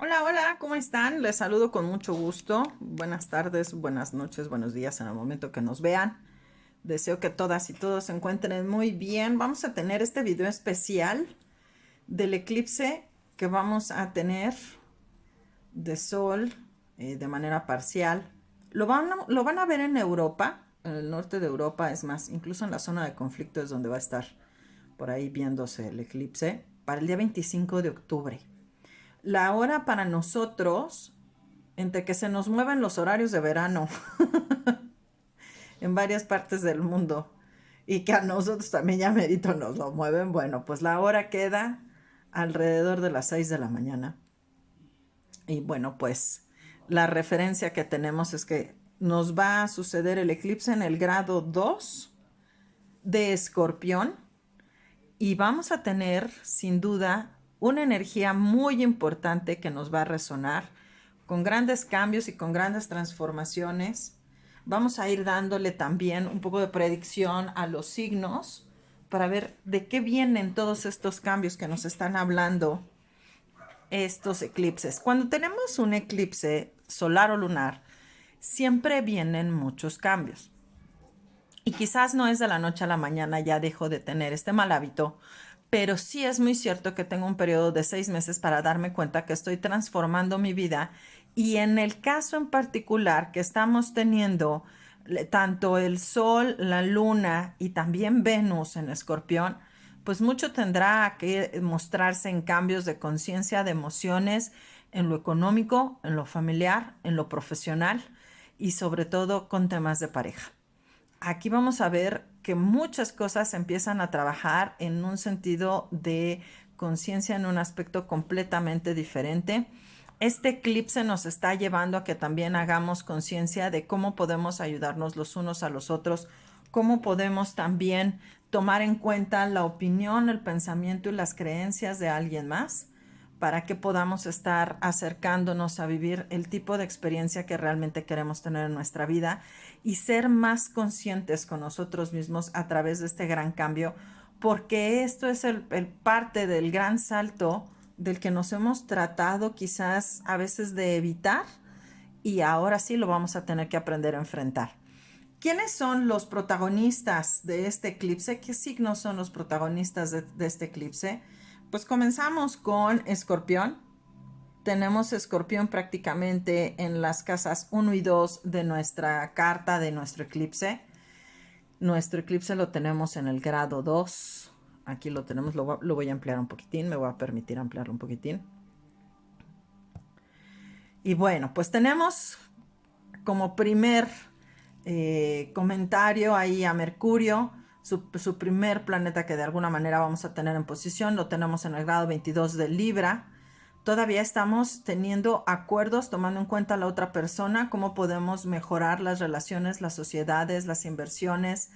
Hola, hola, ¿cómo están? Les saludo con mucho gusto. Buenas tardes, buenas noches, buenos días en el momento que nos vean. Deseo que todas y todos se encuentren muy bien. Vamos a tener este video especial del eclipse que vamos a tener de sol de manera parcial. Lo van a ver en Europa, en el norte de Europa, es más, incluso en la zona de conflicto es donde va a estar por ahí viéndose el eclipse para el día 25 de octubre. La hora para nosotros, entre que se nos mueven los horarios de verano en varias partes del mundo y que a nosotros también ya merito nos lo mueven, bueno, pues la hora queda alrededor de las 6 de la mañana. Y bueno, pues la referencia que tenemos es que nos va a suceder el eclipse en el grado 2 de Escorpión y vamos a tener sin duda una energía muy importante que nos va a resonar con grandes cambios y con grandes transformaciones. Vamos a ir dándole también un poco de predicción a los signos para ver de qué vienen todos estos cambios que nos están hablando estos eclipses. Cuando tenemos un eclipse solar o lunar, siempre vienen muchos cambios. Y quizás no es de la noche a la mañana ya dejo de tener este mal hábito, pero sí es muy cierto que tengo un periodo de 6 meses para darme cuenta que estoy transformando mi vida y en el caso en particular que estamos teniendo tanto el Sol, la Luna y también Venus en Escorpión, pues mucho tendrá que mostrarse en cambios de conciencia, de emociones, en lo económico, en lo familiar, en lo profesional y sobre todo con temas de pareja. Aquí vamos a ver que muchas cosas empiezan a trabajar en un sentido de conciencia en un aspecto completamente diferente. Este eclipse nos está llevando a que también hagamos conciencia de cómo podemos ayudarnos los unos a los otros, cómo podemos también tomar en cuenta la opinión, el pensamiento y las creencias de alguien más para que podamos estar acercándonos a vivir el tipo de experiencia que realmente queremos tener en nuestra vida y ser más conscientes con nosotros mismos a través de este gran cambio, porque esto es el parte del gran salto del que nos hemos tratado quizás a veces de evitar y ahora sí lo vamos a tener que aprender a enfrentar. ¿Quiénes son los protagonistas de este eclipse? ¿Qué signos son los protagonistas de este eclipse? Pues comenzamos con Escorpión. Tenemos Escorpión prácticamente en las casas 1 y 2 de nuestra carta de nuestro eclipse. Nuestro eclipse lo tenemos en el grado 2. Aquí lo tenemos, lo voy a ampliar un poquitín, me voy a permitir ampliarlo un poquitín. Y bueno, pues tenemos como primer comentario ahí a Mercurio, su primer planeta que de alguna manera vamos a tener en posición, lo tenemos en el grado 22 de Libra. Todavía estamos teniendo acuerdos, tomando en cuenta a la otra persona, cómo podemos mejorar las relaciones, las sociedades, las inversiones,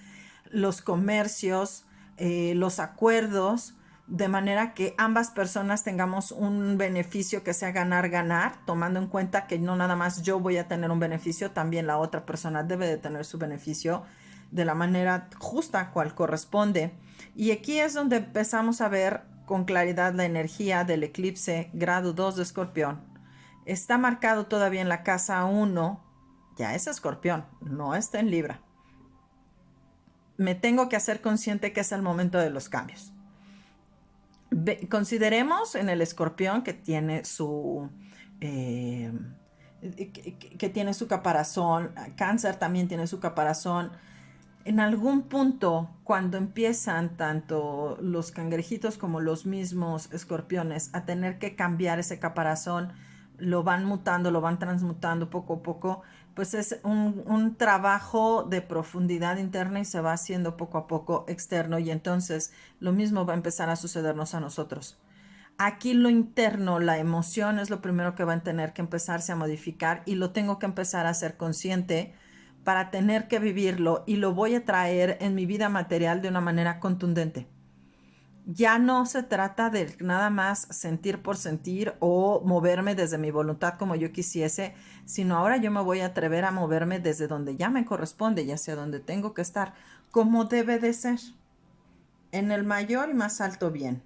los comercios, los acuerdos, de manera que ambas personas tengamos un beneficio que sea ganar-ganar, tomando en cuenta que no nada más yo voy a tener un beneficio, también la otra persona debe de tener su beneficio de la manera justa cual corresponde. Y aquí es donde empezamos a ver con claridad la energía del eclipse grado 2 de Escorpión. Está marcado todavía en la casa 1, ya es Escorpión, no está en Libra. Me tengo que hacer consciente que es el momento de los cambios. Consideremos en el Escorpión que tiene que tiene su caparazón, Cáncer también tiene su caparazón. En algún punto, cuando empiezan tanto los cangrejitos como los mismos escorpiones a tener que cambiar ese caparazón, lo van mutando, lo van transmutando poco a poco, pues es un trabajo de profundidad interna y se va haciendo poco a poco externo y entonces lo mismo va a empezar a sucedernos a nosotros. Aquí lo interno, la emoción es lo primero que va a tener que empezarse a modificar y lo tengo que empezar a ser consciente para tener que vivirlo y lo voy a traer en mi vida material de una manera contundente. Ya no se trata de nada más sentir por sentir o moverme desde mi voluntad como yo quisiese, sino ahora yo me voy a atrever a moverme desde donde ya me corresponde, ya sea donde tengo que estar, como debe de ser, en el mayor y más alto bien,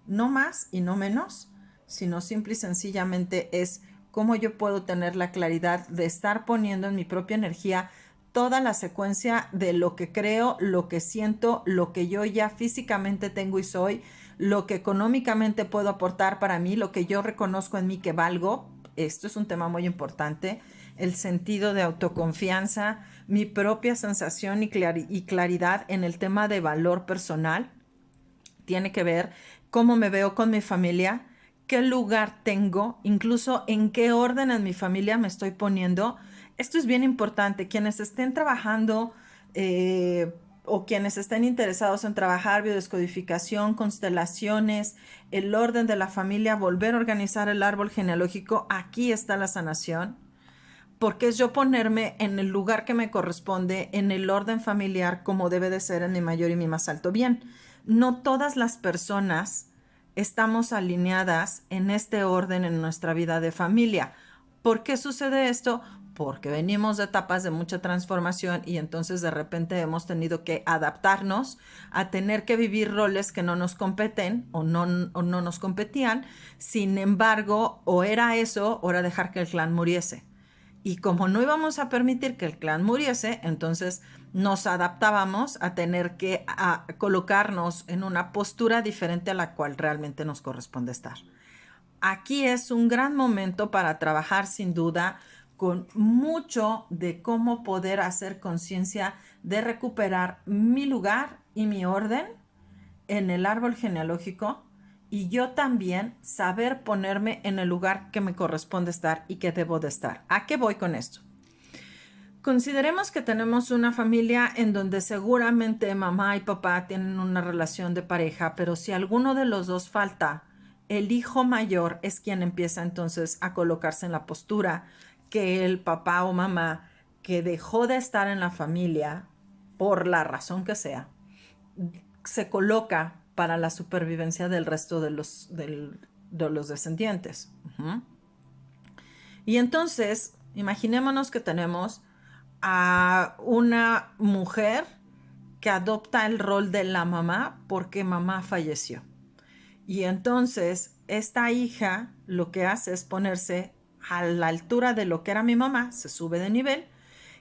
no más y no menos, sino simple y sencillamente es cómo yo puedo tener la claridad de estar poniendo en mi propia energía toda la secuencia de lo que creo, lo que siento, lo que yo ya físicamente tengo y soy, lo que económicamente puedo aportar para mí, lo que yo reconozco en mí que valgo. Esto es un tema muy importante. El sentido de autoconfianza, mi propia sensación y claridad en el tema de valor personal. Tiene que ver cómo me veo con mi familia, qué lugar tengo, incluso en qué orden en mi familia me estoy poniendo. Esto es bien importante. Quienes estén trabajando o quienes estén interesados en trabajar biodescodificación, constelaciones, el orden de la familia, volver a organizar el árbol genealógico, aquí está la sanación. Porque es yo ponerme en el lugar que me corresponde, en el orden familiar, como debe de ser en mi mayor y mi más alto bien. No todas las personas estamos alineadas en este orden en nuestra vida de familia. ¿Por qué sucede esto? Porque venimos de etapas de mucha transformación y entonces de repente hemos tenido que adaptarnos a tener que vivir roles que no nos competen o no nos competían. Sin embargo, o era eso o era dejar que el clan muriese. Y como no íbamos a permitir que el clan muriese, entonces nos adaptábamos a tener que colocarnos en una postura diferente a la cual realmente nos corresponde estar. Aquí es un gran momento para trabajar sin duda con mucho de cómo poder hacer conciencia de recuperar mi lugar y mi orden en el árbol genealógico y yo también saber ponerme en el lugar que me corresponde estar y que debo de estar. ¿A qué voy con esto? Consideremos que tenemos una familia en donde seguramente mamá y papá tienen una relación de pareja, pero si alguno de los dos falta, el hijo mayor es quien empieza entonces a colocarse en la postura que el papá o mamá que dejó de estar en la familia por la razón que sea, se coloca para la supervivencia del resto de los descendientes. Y entonces, imaginémonos que tenemos a una mujer que adopta el rol de la mamá porque mamá falleció. Y entonces esta hija lo que hace es ponerse a la altura de lo que era mi mamá, se sube de nivel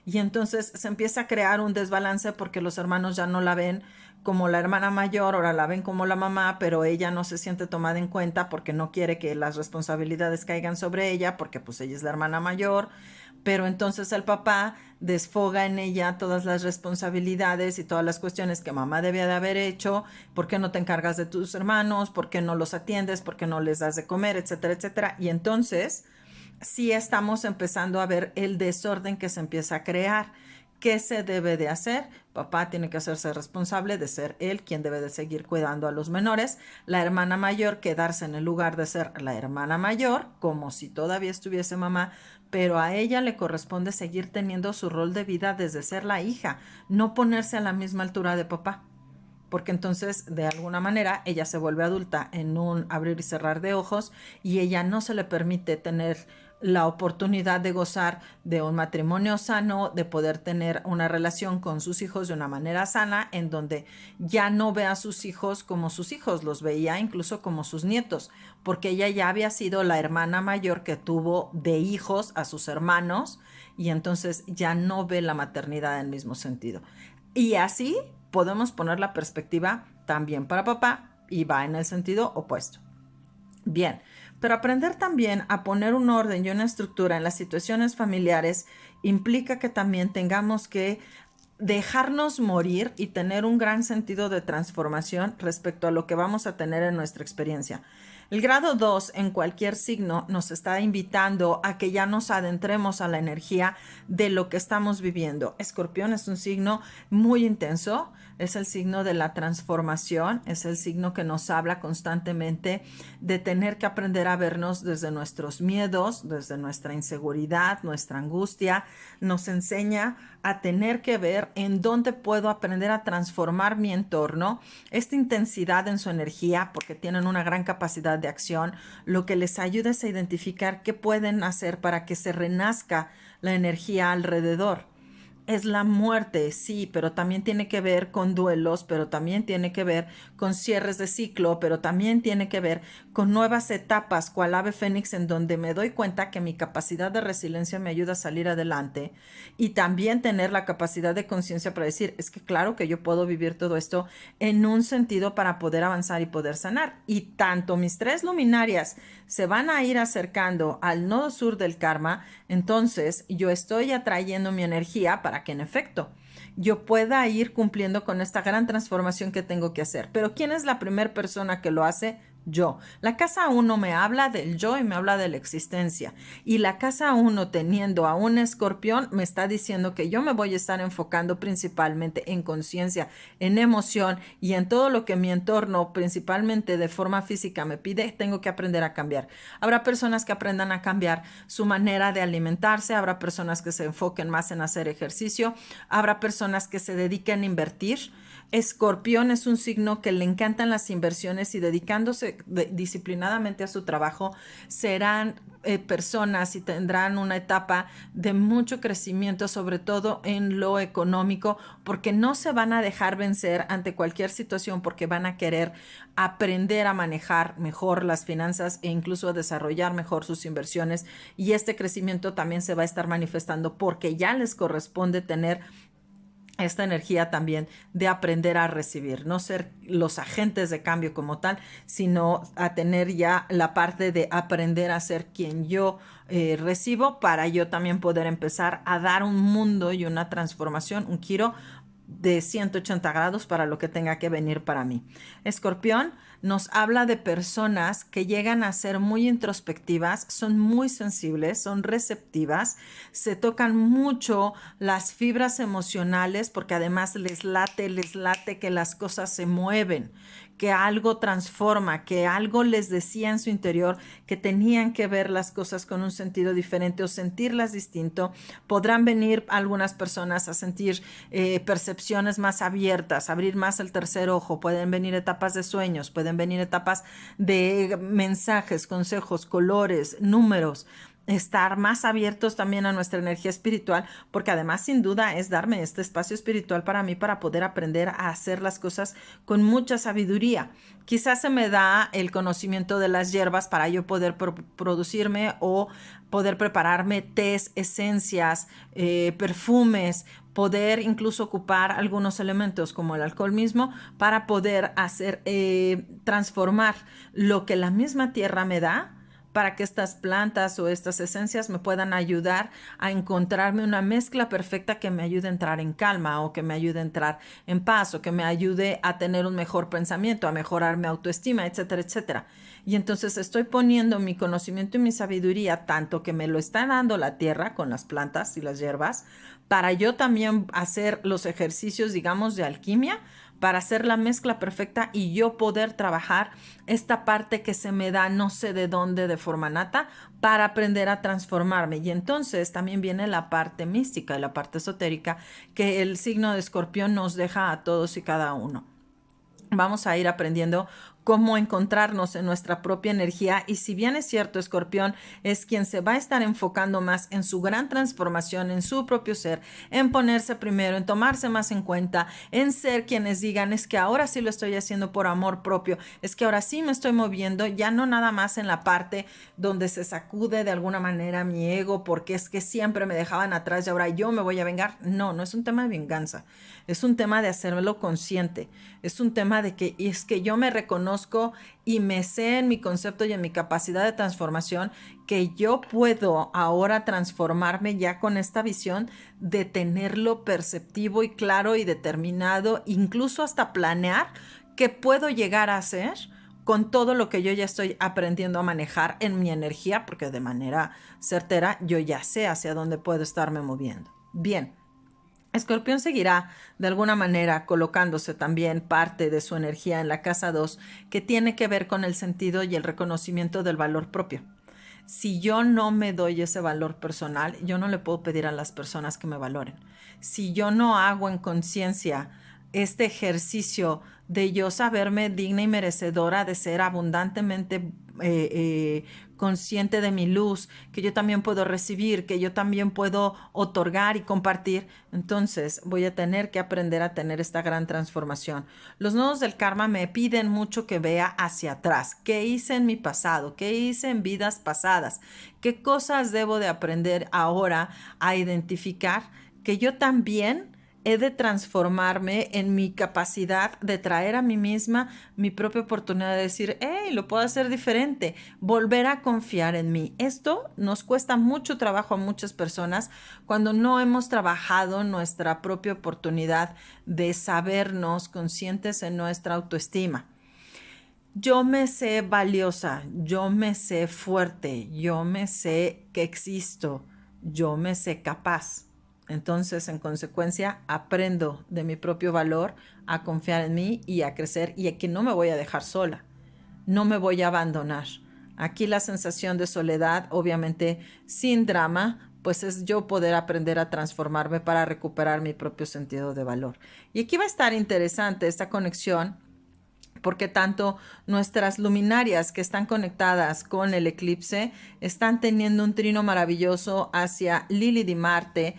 y entonces se empieza a crear un desbalance porque los hermanos ya no la ven como la hermana mayor, ahora la ven como la mamá, pero ella no se siente tomada en cuenta porque no quiere que las responsabilidades caigan sobre ella, porque pues ella es la hermana mayor, pero entonces el papá desfoga en ella todas las responsabilidades y todas las cuestiones que mamá debía de haber hecho. ¿Por qué no te encargas de tus hermanos? ¿Por qué no los atiendes? ¿Por qué no les das de comer? Etcétera, etcétera. Y entonces sí estamos empezando a ver el desorden que se empieza a crear. ¿Qué se debe de hacer? Papá tiene que hacerse responsable de ser él quien debe de seguir cuidando a los menores. La hermana mayor quedarse en el lugar de ser la hermana mayor, como si todavía estuviese mamá, pero a ella le corresponde seguir teniendo su rol de vida desde ser la hija, no ponerse a la misma altura de papá. Porque entonces de alguna manera ella se vuelve adulta en un abrir y cerrar de ojos y ella no se le permite tener la oportunidad de gozar de un matrimonio sano, de poder tener una relación con sus hijos de una manera sana, en donde ya no ve a sus hijos como sus hijos, los veía incluso como sus nietos, porque ella ya había sido la hermana mayor que tuvo de hijos a sus hermanos y entonces ya no ve la maternidad en el mismo sentido. Y así podemos poner la perspectiva también para papá y va en el sentido opuesto. Bien, pero aprender también a poner un orden y una estructura en las situaciones familiares implica que también tengamos que dejarnos morir y tener un gran sentido de transformación respecto a lo que vamos a tener en nuestra experiencia. El grado 2 en cualquier signo nos está invitando a que ya nos adentremos a la energía de lo que estamos viviendo. Escorpión es un signo muy intenso, es el signo de la transformación, es el signo que nos habla constantemente de tener que aprender a vernos desde nuestros miedos, desde nuestra inseguridad, nuestra angustia. Nos enseña a tener que ver en dónde puedo aprender a transformar mi entorno, esta intensidad en su energía, porque tienen una gran capacidad de acción, lo que les ayuda es a identificar qué pueden hacer para que se renazca la energía alrededor. es la muerte, sí, pero también tiene que ver con duelos, pero también tiene que ver con cierres de ciclo, pero también tiene que ver con nuevas etapas, cual ave fénix, en donde me doy cuenta que mi capacidad de resiliencia me ayuda a salir adelante y también tener la capacidad de conciencia para decir, es que claro que yo puedo vivir todo esto en un sentido para poder avanzar y poder sanar. Y tanto mis tres luminarias se van a ir acercando al nodo sur del karma, entonces yo estoy atrayendo mi energía para que en efecto yo pueda ir cumpliendo con esta gran transformación que tengo que hacer. Pero ¿quién es la primera persona que lo hace? Yo. La casa 1 me habla del yo y me habla de la existencia. Y la casa 1 teniendo a un escorpión me está diciendo que yo me voy a estar enfocando principalmente en conciencia, en emoción y en todo lo que mi entorno, principalmente de forma física, me pide. Tengo que aprender a cambiar. Habrá personas que aprendan a cambiar su manera de alimentarse, habrá personas que se enfoquen más en hacer ejercicio, habrá personas que se dediquen a invertir. Escorpión es un signo que le encantan las inversiones y dedicándose disciplinadamente a su trabajo serán personas y tendrán una etapa de mucho crecimiento, sobre todo en lo económico, porque no se van a dejar vencer ante cualquier situación, porque van a querer aprender a manejar mejor las finanzas e incluso a desarrollar mejor sus inversiones. Y este crecimiento también se va a estar manifestando porque ya les corresponde tener esta energía también de aprender a recibir, no ser los agentes de cambio como tal, sino a tener ya la parte de aprender a ser quien yo recibo para yo también poder empezar a dar un mundo y una transformación, un giro de 180 grados para lo que tenga que venir para mí. Escorpión nos habla de personas que llegan a ser muy introspectivas, son muy sensibles, son receptivas, se tocan mucho las fibras emocionales porque además les late que las cosas se mueven, que algo transforma, que algo les decía en su interior que tenían que ver las cosas con un sentido diferente o sentirlas distinto. Podrán venir algunas personas a sentir percepciones más abiertas, abrir más el tercer ojo, pueden venir etapas de sueños, pueden venir etapas de mensajes, consejos, colores, números, estar más abiertos también a nuestra energía espiritual, porque además sin duda es darme este espacio espiritual para mí para poder aprender a hacer las cosas con mucha sabiduría. Quizás se me da el conocimiento de las hierbas para yo poder producirme o poder prepararme tés, esencias, perfumes, poder incluso ocupar algunos elementos como el alcohol mismo para poder hacer, transformar lo que la misma tierra me da para que estas plantas o estas esencias me puedan ayudar a encontrarme una mezcla perfecta que me ayude a entrar en calma o que me ayude a entrar en paz o que me ayude a tener un mejor pensamiento, a mejorar mi autoestima, etcétera, etcétera. Y entonces estoy poniendo mi conocimiento y mi sabiduría, tanto que me lo está dando la tierra con las plantas y las hierbas, para yo también hacer los ejercicios, digamos, de alquimia, para hacer la mezcla perfecta y yo poder trabajar esta parte que se me da no sé de dónde de forma nata para aprender a transformarme. Y entonces también viene la parte mística y la parte esotérica que el signo de Escorpión nos deja a todos y cada uno. Vamos a ir aprendiendo cómo encontrarnos en nuestra propia energía y si bien es cierto, Escorpión es quien se va a estar enfocando más en su gran transformación, en su propio ser, en ponerse primero, en tomarse más en cuenta, en ser quienes digan es que ahora sí lo estoy haciendo por amor propio, es que ahora sí me estoy moviendo, ya no nada más en la parte donde se sacude de alguna manera mi ego porque es que siempre me dejaban atrás y ahora yo me voy a vengar. No, no es un tema de venganza, es un tema de hacerlo consciente, es un tema de que es que yo me reconozco y me sé en mi concepto y en mi capacidad de transformación que yo puedo ahora transformarme ya con esta visión de tenerlo perceptivo y claro y determinado, incluso hasta planear qué puedo llegar a hacer con todo lo que yo ya estoy aprendiendo a manejar en mi energía, porque de manera certera yo ya sé hacia dónde puedo estarme moviendo. Bien. Escorpión seguirá de alguna manera colocándose también parte de su energía en la casa 2, que tiene que ver con el sentido y el reconocimiento del valor propio. Si yo no me doy ese valor personal, yo no le puedo pedir a las personas que me valoren. Si yo no hago en conciencia este ejercicio de yo saberme digna y merecedora de ser abundantemente consciente de mi luz, que yo también puedo recibir, que yo también puedo otorgar y compartir, entonces voy a tener que aprender a tener esta gran transformación. Los nodos del karma me piden mucho que vea hacia atrás. ¿Qué hice en mi pasado? ¿Qué hice en vidas pasadas? ¿Qué cosas debo de aprender ahora a identificar que yo también he de transformarme en mi capacidad de traer a mí misma mi propia oportunidad de decir, hey, lo puedo hacer diferente, volver a confiar en mí? Esto nos cuesta mucho trabajo a muchas personas cuando no hemos trabajado nuestra propia oportunidad de sabernos conscientes en nuestra autoestima. Yo me sé valiosa, yo me sé fuerte, yo me sé que existo, yo me sé capaz. Entonces, en consecuencia, aprendo de mi propio valor a confiar en mí y a crecer, y a que no me voy a dejar sola, no me voy a abandonar. Aquí la sensación de soledad, obviamente sin drama, pues es yo poder aprender a transformarme para recuperar mi propio sentido de valor. Y aquí va a estar interesante esta conexión, porque tanto nuestras luminarias que están conectadas con el eclipse están teniendo un trino maravilloso hacia Lilith y Marte.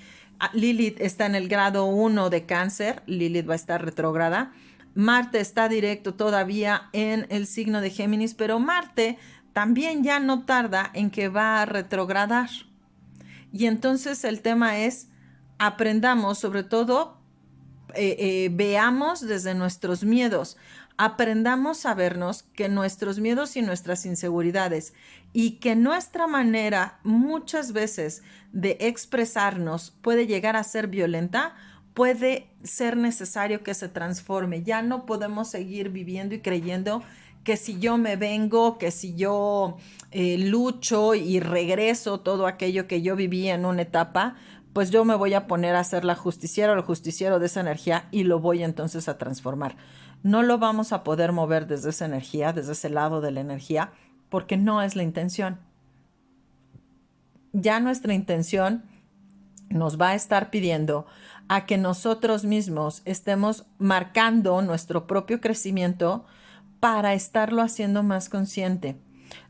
Lilith está en el grado 1 de Cáncer, Lilith va a estar retrógrada. Marte está directo todavía en el signo de Géminis, pero Marte también ya no tarda en que va a retrogradar. Y entonces el tema es, aprendamos, sobre todo, veamos desde nuestros miedos, aprendamos a vernos que nuestros miedos y nuestras inseguridades, y que nuestra manera muchas veces de expresarnos puede llegar a ser violenta, puede ser necesario que se transforme. Ya no podemos seguir viviendo y creyendo que si yo me vengo, que si yo lucho y regreso todo aquello que yo viví en una etapa, pues yo me voy a poner a ser la justiciera o el justiciero de esa energía y lo voy entonces a transformar. No lo vamos a poder mover desde esa energía, desde ese lado de la energía, porque no es la intención. Ya nuestra intención nos va a estar pidiendo a que nosotros mismos estemos marcando nuestro propio crecimiento para estarlo haciendo más consciente.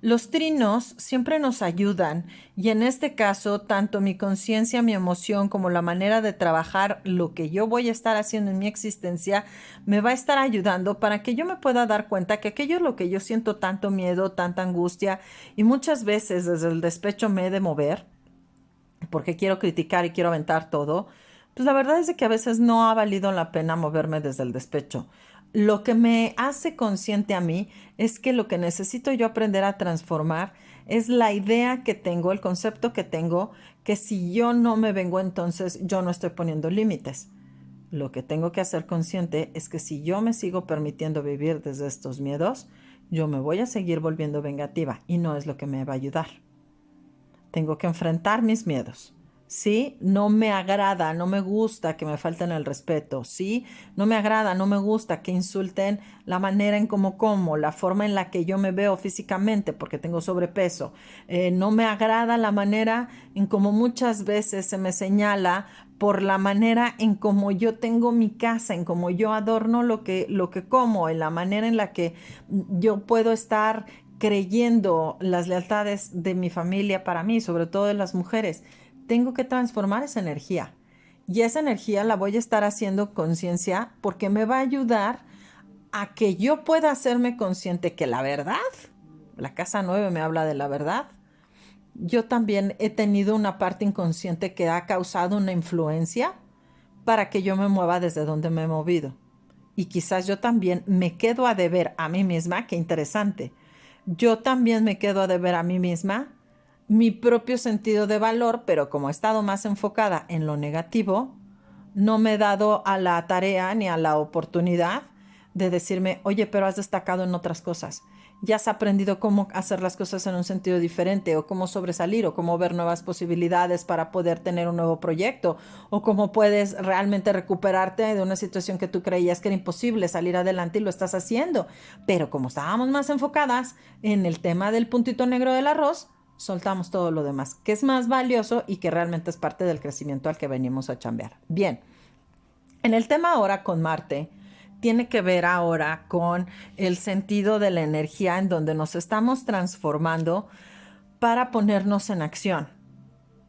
Los trinos siempre nos ayudan, y en este caso, tanto mi conciencia, mi emoción, como la manera de trabajar lo que yo voy a estar haciendo en mi existencia, me va a estar ayudando para que yo me pueda dar cuenta que aquello es lo que yo siento tanto miedo, tanta angustia, y muchas veces desde el despecho me he de mover, porque quiero criticar y quiero aventar todo. Pues la verdad es de que a veces no ha valido la pena moverme desde el despecho. Lo que me hace consciente a mí es que lo que necesito yo aprender a transformar es la idea que tengo, el concepto que tengo, que si yo no me vengo, entonces yo no estoy poniendo límites. Lo que tengo que hacer consciente es que si yo me sigo permitiendo vivir desde estos miedos, yo me voy a seguir volviendo vengativa, y no es lo que me va a ayudar. Tengo que enfrentar mis miedos. Sí, no me agrada, no me gusta que me falten el respeto. Sí, no me agrada, no me gusta que insulten la manera en cómo como, la forma en la que yo me veo físicamente porque tengo sobrepeso. No me agrada la manera en cómo muchas veces se me señala por la manera en cómo yo tengo mi casa, en cómo yo adorno lo que como, en la manera en la que yo puedo estar creyendo las lealtades de mi familia para mí, sobre todo de las mujeres. Tengo que transformar esa energía, y esa energía la voy a estar haciendo conciencia porque me va a ayudar a que yo pueda hacerme consciente que la verdad, la casa 9 me habla de la verdad. Yo también he tenido una parte inconsciente que ha causado una influencia para que yo me mueva desde donde me he movido. Y quizás yo también me quedo a deber a mí misma, qué interesante. Yo también me quedo a deber a mí misma mi propio sentido de valor, pero como he estado más enfocada en lo negativo, no me he dado a la tarea ni a la oportunidad de decirme, oye, pero has destacado en otras cosas. Ya has aprendido cómo hacer las cosas en un sentido diferente, o cómo sobresalir, o cómo ver nuevas posibilidades para poder tener un nuevo proyecto, o cómo puedes realmente recuperarte de una situación que tú creías que era imposible salir adelante y lo estás haciendo. Pero como estábamos más enfocadas en el tema del puntito negro del arroz, soltamos todo lo demás, que es más valioso y que realmente es parte del crecimiento al que venimos a chambear. Bien, en el tema ahora con Marte, tiene que ver ahora con el sentido de la energía en donde nos estamos transformando para ponernos en acción.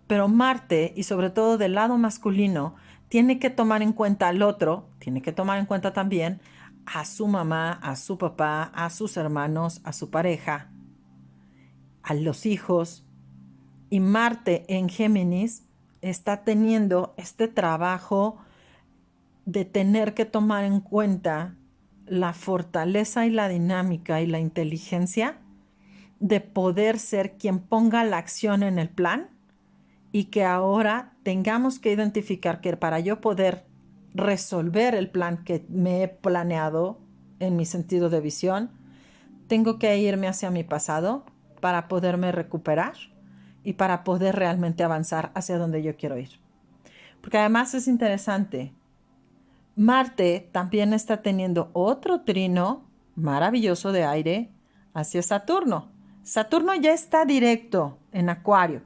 Pero Marte, y sobre todo del lado masculino, tiene que tomar en cuenta al otro, tiene que tomar en cuenta también a su mamá, a su papá, a sus hermanos, a su pareja, a los hijos. Y Marte en Géminis está teniendo este trabajo de tener que tomar en cuenta la fortaleza y la dinámica y la inteligencia de poder ser quien ponga la acción en el plan, y que ahora tengamos que identificar que para yo poder resolver el plan que me he planeado en mi sentido de visión, tengo que irme hacia mi pasado para poderme recuperar y para poder realmente avanzar hacia donde yo quiero ir. Porque además es interesante, Marte también está teniendo otro trino maravilloso de aire hacia Saturno. Saturno ya está directo en Acuario.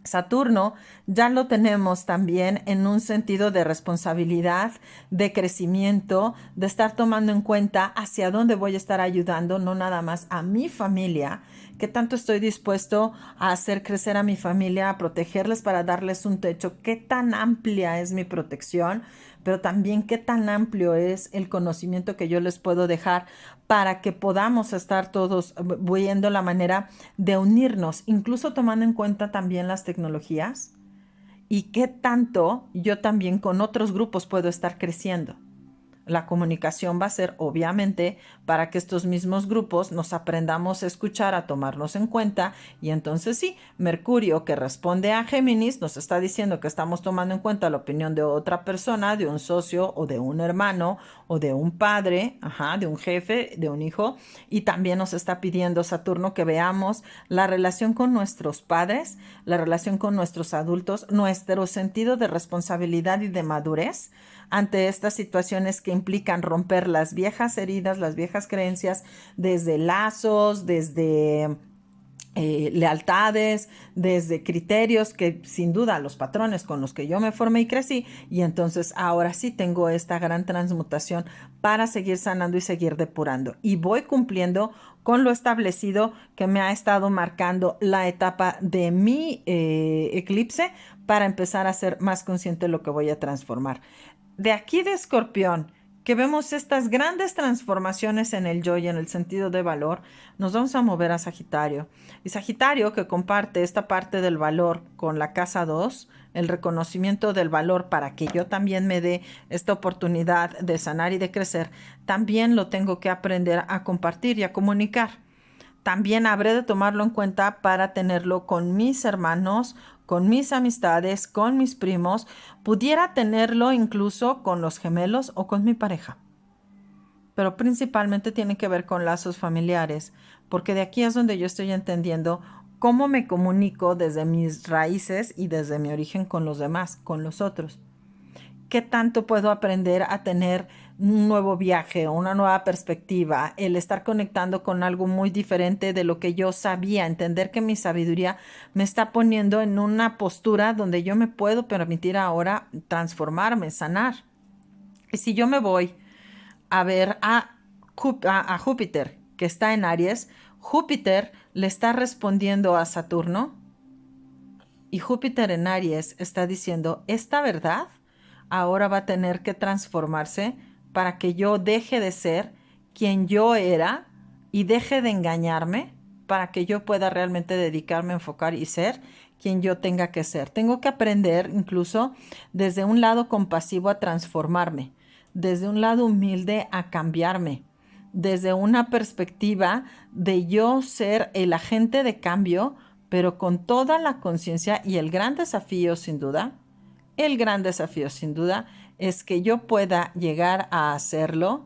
Saturno ya lo tenemos también en un sentido de responsabilidad, de crecimiento, de estar tomando en cuenta hacia dónde voy a estar ayudando, no nada más a mi familia, qué tanto estoy dispuesto a hacer crecer a mi familia, a protegerles para darles un techo, qué tan amplia es mi protección, pero también qué tan amplio es el conocimiento que yo les puedo dejar para que podamos estar todos viendo la manera de unirnos, incluso tomando en cuenta también las tecnologías y qué tanto yo también con otros grupos puedo estar creciendo. La comunicación va a ser obviamente para que estos mismos grupos nos aprendamos a escuchar, a tomarnos en cuenta, y entonces sí, Mercurio, que responde a Géminis, nos está diciendo que estamos tomando en cuenta la opinión de otra persona, de un socio o de un hermano o de un padre, de un jefe, de un hijo, y también nos está pidiendo Saturno que veamos la relación con nuestros padres, la relación con nuestros adultos, nuestro sentido de responsabilidad y de madurez ante estas situaciones que implican romper las viejas heridas, las viejas creencias, desde lazos, desde lealtades, desde criterios que sin duda los patrones con los que yo me formé y crecí, y entonces ahora sí tengo esta gran transmutación para seguir sanando y seguir depurando, y voy cumpliendo con lo establecido que me ha estado marcando la etapa de mi eclipse para empezar a ser más consciente de lo que voy a transformar. De aquí de Escorpión, que vemos estas grandes transformaciones en el yo y en el sentido de valor, nos vamos a mover a Sagitario. Y Sagitario, que comparte esta parte del valor con la casa 2, el reconocimiento del valor para que yo también me dé esta oportunidad de sanar y de crecer, también lo tengo que aprender a compartir y a comunicar. También habré de tomarlo en cuenta para tenerlo con mis hermanos, con mis amistades, con mis primos. Pudiera tenerlo incluso con los gemelos o con mi pareja. Pero principalmente tiene que ver con lazos familiares, porque de aquí es donde yo estoy entendiendo cómo me comunico desde mis raíces y desde mi origen con los demás, con los otros. ¿Qué tanto puedo aprender a tener un nuevo viaje, una nueva perspectiva, el estar conectando con algo muy diferente de lo que yo sabía, entender que mi sabiduría me está poniendo en una postura donde yo me puedo permitir ahora transformarme, sanar? Y si yo me voy a ver a Júpiter, que está en Aries, Júpiter le está respondiendo a Saturno, y Júpiter en Aries está diciendo, esta verdad ahora va a tener que transformarse para que yo deje de ser quien yo era y deje de engañarme para que yo pueda realmente dedicarme a enfocar y ser quien yo tenga que ser. Tengo que aprender incluso desde un lado compasivo a transformarme, desde un lado humilde a cambiarme, desde una perspectiva de yo ser el agente de cambio, pero con toda la conciencia. Y el gran desafío sin duda es que yo pueda llegar a hacerlo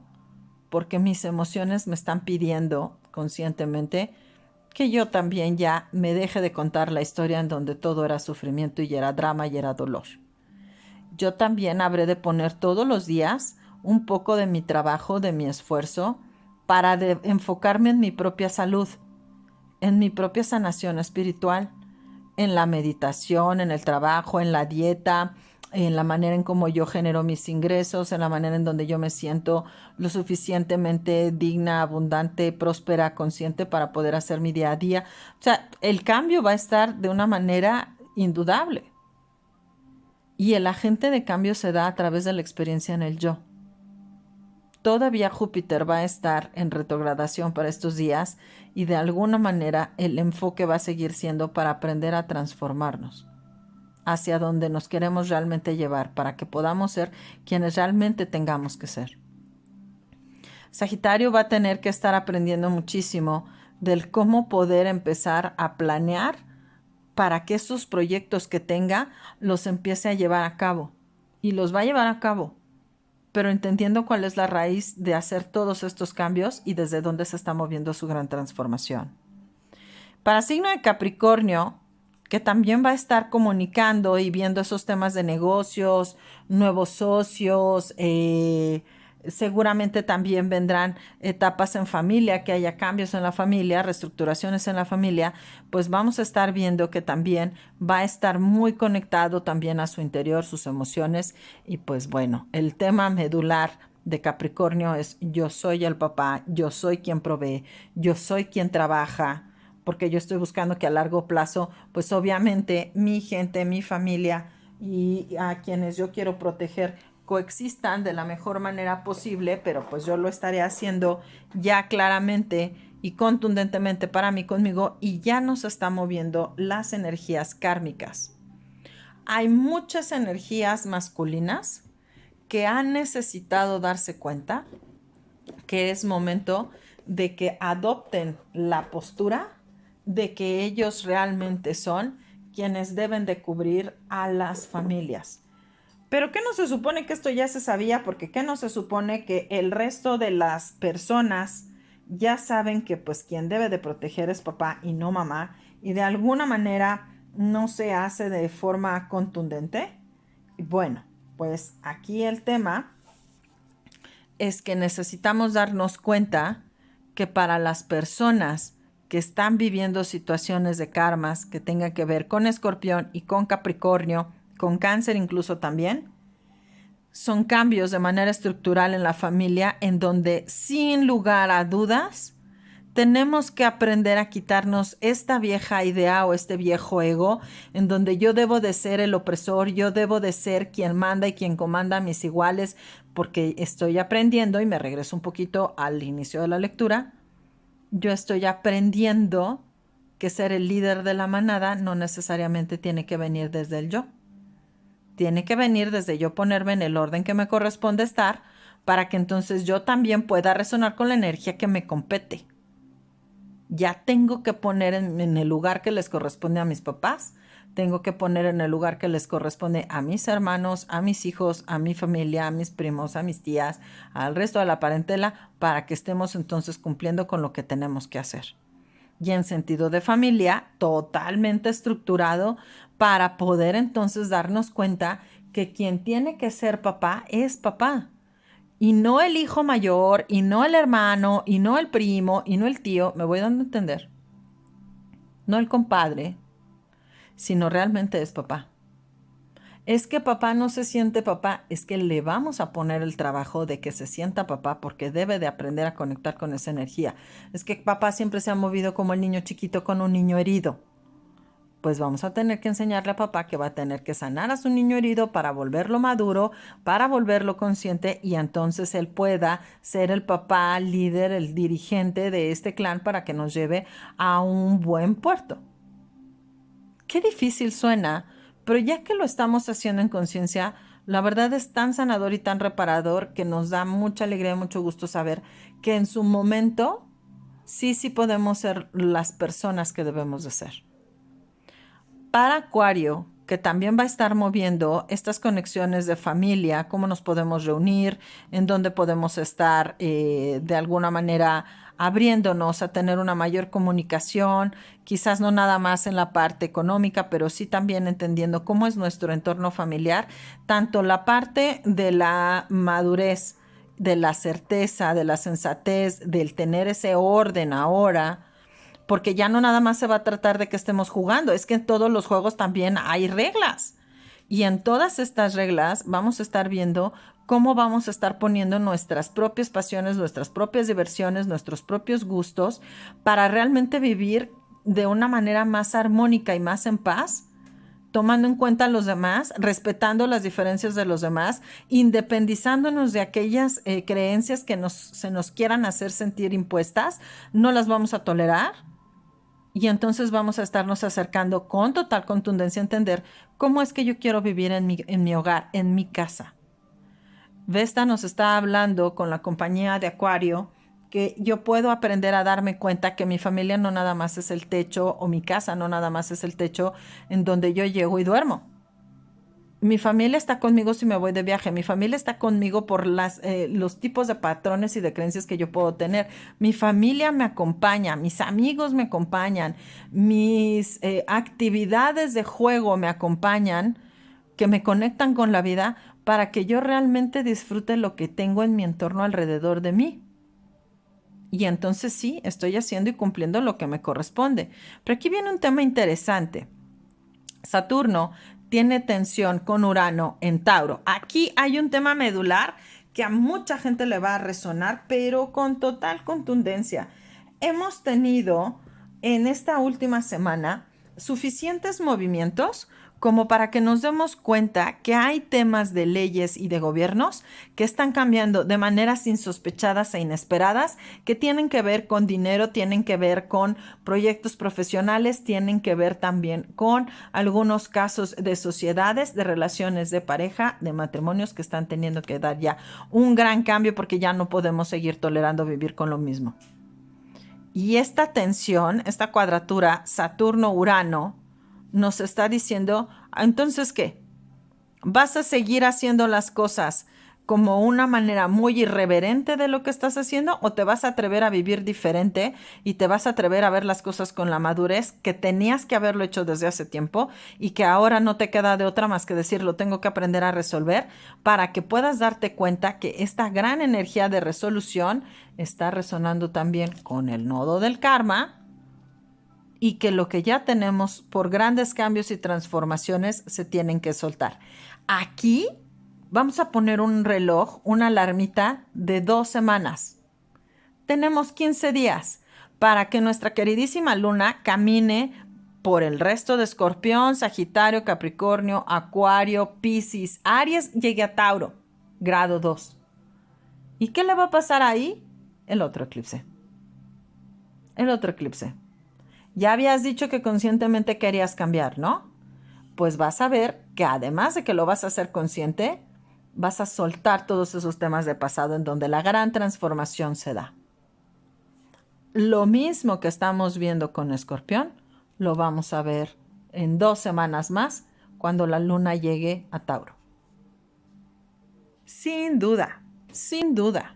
porque mis emociones me están pidiendo conscientemente que yo también ya me deje de contar la historia en donde todo era sufrimiento y era drama y era dolor. Yo también habré de poner todos los días un poco de mi trabajo, de mi esfuerzo, para enfocarme en mi propia salud, en mi propia sanación espiritual, en la meditación, en el trabajo, en la dieta, en la manera en cómo yo genero mis ingresos, en la manera en donde yo me siento lo suficientemente digna, abundante, próspera, consciente para poder hacer mi día a día. O sea, el cambio va a estar de una manera indudable. Y el agente de cambio se da a través de la experiencia en el yo. Todavía Júpiter va a estar en retrogradación para estos días y de alguna manera el enfoque va a seguir siendo para aprender a transformarnos hacia donde nos queremos realmente llevar para que podamos ser quienes realmente tengamos que ser. Sagitario va a tener que estar aprendiendo muchísimo del cómo poder empezar a planear para que esos proyectos que tenga los empiece a llevar a cabo. Y los va a llevar a cabo, pero entendiendo cuál es la raíz de hacer todos estos cambios y desde dónde se está moviendo su gran transformación. Para signo de Capricornio, que también va a estar comunicando y viendo esos temas de negocios, nuevos socios, seguramente también vendrán etapas en familia, que haya cambios en la familia, reestructuraciones en la familia, pues vamos a estar viendo que también va a estar muy conectado también a su interior, sus emociones y pues bueno, el tema medular de Capricornio es yo soy el papá, yo soy quien provee, yo soy quien trabaja, porque yo estoy buscando que a largo plazo, pues obviamente mi gente, mi familia y a quienes yo quiero proteger coexistan de la mejor manera posible, pero pues yo lo estaré haciendo ya claramente y contundentemente para mí conmigo y ya nos está moviendo las energías kármicas. Hay muchas energías masculinas que han necesitado darse cuenta que es momento de que adopten la postura de que ellos realmente son quienes deben de cubrir a las familias. Pero ¿qué no se supone que esto ya se sabía? Porque ¿qué no se supone que el resto de las personas ya saben que pues quien debe de proteger es papá y no mamá? Y de alguna manera no se hace de forma contundente. Y bueno, pues aquí el tema es que necesitamos darnos cuenta que para las personas que están viviendo situaciones de karmas que tengan que ver con Escorpión y con Capricornio, con Cáncer incluso también, son cambios de manera estructural en la familia en donde sin lugar a dudas tenemos que aprender a quitarnos esta vieja idea o este viejo ego en donde yo debo de ser el opresor, yo debo de ser quien manda y quien comanda a mis iguales, porque estoy aprendiendo, y me regreso un poquito al inicio de la lectura, yo estoy aprendiendo que ser el líder de la manada no necesariamente tiene que venir desde el yo. Tiene que venir desde yo ponerme en el orden que me corresponde estar para que entonces yo también pueda resonar con la energía que me compete. Ya tengo que poner en el lugar que les corresponde a mis papás, tengo que poner en el lugar que les corresponde a mis hermanos, a mis hijos, a mi familia, a mis primos, a mis tías, al resto de la parentela, para que estemos entonces cumpliendo con lo que tenemos que hacer. Y en sentido de familia, totalmente estructurado para poder entonces darnos cuenta que quien tiene que ser papá es papá. Y no el hijo mayor, y no el hermano, y no el primo, y no el tío, me voy dando a entender. No el compadre, sino realmente es papá. Es que papá no se siente papá, es que le vamos a poner el trabajo de que se sienta papá porque debe de aprender a conectar con esa energía. Es que papá siempre se ha movido como el niño chiquito con un niño herido. Pues vamos a tener que enseñarle a papá que va a tener que sanar a su niño herido para volverlo maduro, para volverlo consciente y entonces él pueda ser el papá líder, el dirigente de este clan para que nos lleve a un buen puerto. Qué difícil suena, pero ya que lo estamos haciendo en conciencia, la verdad es tan sanador y tan reparador que nos da mucha alegría y mucho gusto saber que en su momento sí podemos ser las personas que debemos de ser. Para Acuario, que también va a estar moviendo estas conexiones de familia, cómo nos podemos reunir, en dónde podemos estar de alguna manera abriéndonos a tener una mayor comunicación, quizás no nada más en la parte económica, pero sí también entendiendo cómo es nuestro entorno familiar, tanto la parte de la madurez, de la certeza, de la sensatez, del tener ese orden ahora, porque ya no nada más se va a tratar de que estemos jugando, es que en todos los juegos también hay reglas. Y en todas estas reglas vamos a estar viendo cómo vamos a estar poniendo nuestras propias pasiones, nuestras propias diversiones, nuestros propios gustos para realmente vivir de una manera más armónica y más en paz, tomando en cuenta a los demás, respetando las diferencias de los demás, independizándonos de aquellas creencias que se nos quieran hacer sentir impuestas, no las vamos a tolerar. Y entonces vamos a estarnos acercando con total contundencia a entender cómo es que yo quiero vivir en mi hogar, en mi casa. Vesta nos está hablando con la compañía de Acuario que yo puedo aprender a darme cuenta que mi familia no nada más es el techo, o mi casa no nada más es el techo en donde yo llego y duermo. Mi familia está conmigo si me voy de viaje. Mi familia está conmigo por los tipos de patrones y de creencias que yo puedo tener. Mi familia me acompaña, mis amigos me acompañan, mis actividades de juego me acompañan, que me conectan con la vida para que yo realmente disfrute lo que tengo en mi entorno alrededor de mí. Y entonces sí, estoy haciendo y cumpliendo lo que me corresponde. Pero aquí viene un tema interesante. Saturno tiene tensión con Urano en Tauro. Aquí hay un tema medular que a mucha gente le va a resonar, pero con total contundencia. Hemos tenido en esta última semana suficientes movimientos como para que nos demos cuenta que hay temas de leyes y de gobiernos que están cambiando de maneras insospechadas e inesperadas, que tienen que ver con dinero, tienen que ver con proyectos profesionales, tienen que ver también con algunos casos de sociedades, de relaciones de pareja, de matrimonios que están teniendo que dar ya un gran cambio porque ya no podemos seguir tolerando vivir con lo mismo. Y esta tensión, esta cuadratura Saturno-Urano, nos está diciendo, entonces, ¿qué? ¿Vas a seguir haciendo las cosas como una manera muy irreverente de lo que estás haciendo o te vas a atrever a vivir diferente y te vas a atrever a ver las cosas con la madurez que tenías que haberlo hecho desde hace tiempo y que ahora no te queda de otra más que decir lo tengo que aprender a resolver para que puedas darte cuenta que esta gran energía de resolución está resonando también con el nodo del karma? Y que lo que ya tenemos por grandes cambios y transformaciones se tienen que soltar. Aquí vamos a poner un reloj, una alarmita de 2 semanas. Tenemos 15 días para que nuestra queridísima luna camine por el resto de Escorpión, Sagitario, Capricornio, Acuario, Piscis, Aries, llegue a Tauro, grado 2. ¿Y qué le va a pasar ahí? El otro eclipse. El otro eclipse. Ya habías dicho que conscientemente querías cambiar, ¿no? Pues vas a ver que además de que lo vas a hacer consciente, vas a soltar todos esos temas de pasado en donde la gran transformación se da. Lo mismo que estamos viendo con Escorpión, lo vamos a ver en 2 semanas más cuando la luna llegue a Tauro. Sin duda, sin duda.